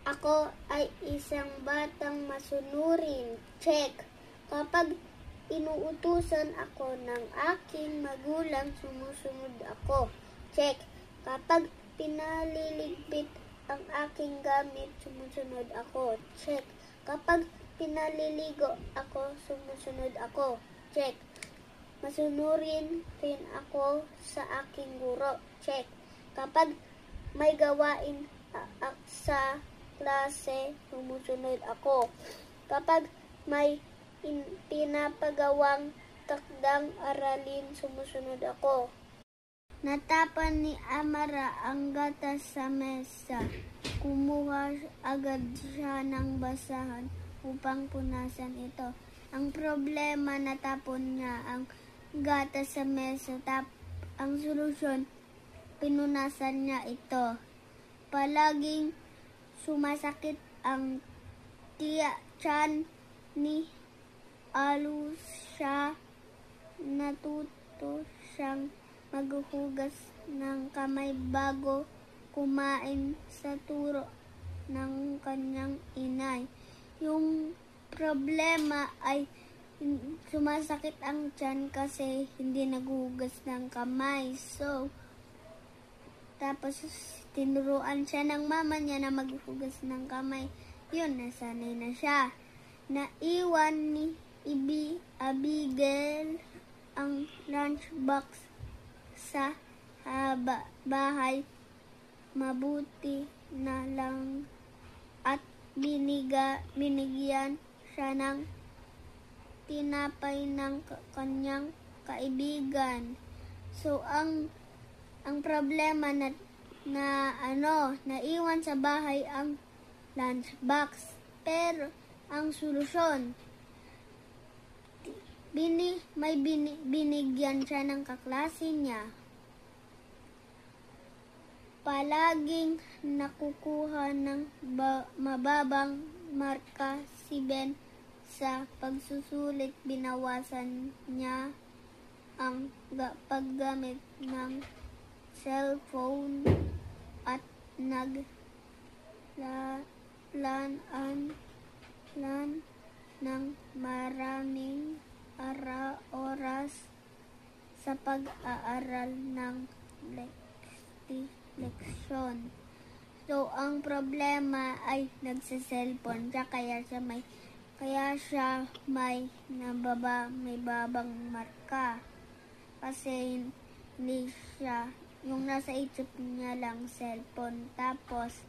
Ako ay isang batang masunurin. Check. Kapag inuutusan ako ng aking magulang, sumusunod ako. Check. Kapag pinaliligpit ang aking gamit, sumusunod ako. Check. Kapag pinaliligo ako, sumusunod ako. Check. Masunurin rin ako sa aking guro. Check. Kapag may gawain sa klase, sumusunod ako. Kapag may pinapagawang takdang aralin, sumusunod ako. Natapan ni Amara ang gatas sa mesa. Kumuha agad siya ng basahan upang punasan ito. Ang problema, natapon niya ang gatas sa mesa. Ang solusyon, pinunasan niya ito. Palaging sumasakit ang tiyan ni Alusya. Natuto siyang maghuhugas ng kamay bago kumain sa turo ng kanyang inay. Yung problema ay sumasakit ang tiyan kasi hindi naghuhugas ng kamay. So, tapos tinuruan siya ng mama niya na maghuhugas ng kamay. Yun, nasanay na siya. Naiwan ni Abigail ang lunchbox sa bahay. Mabuti na lang at binigyan siya ng tinapay ng kanyang kaibigan. So, ang problema naiwan sa bahay ang lunchbox. Pero, ang solusyon, may binigyan siya ng kaklase niya. Palaging nakukuha ng mababang marka si Ben sa pagsusulit. Binawasan niya ang paggamit ng cellphone at naglaan ng maraming oras sa pag-aaral ng leksyon. So, ang problema ay nagse-cellphone siya, kaya siya may babang marka. Kasi hindi siya, yung nasa isip niya lang cellphone. Tapos,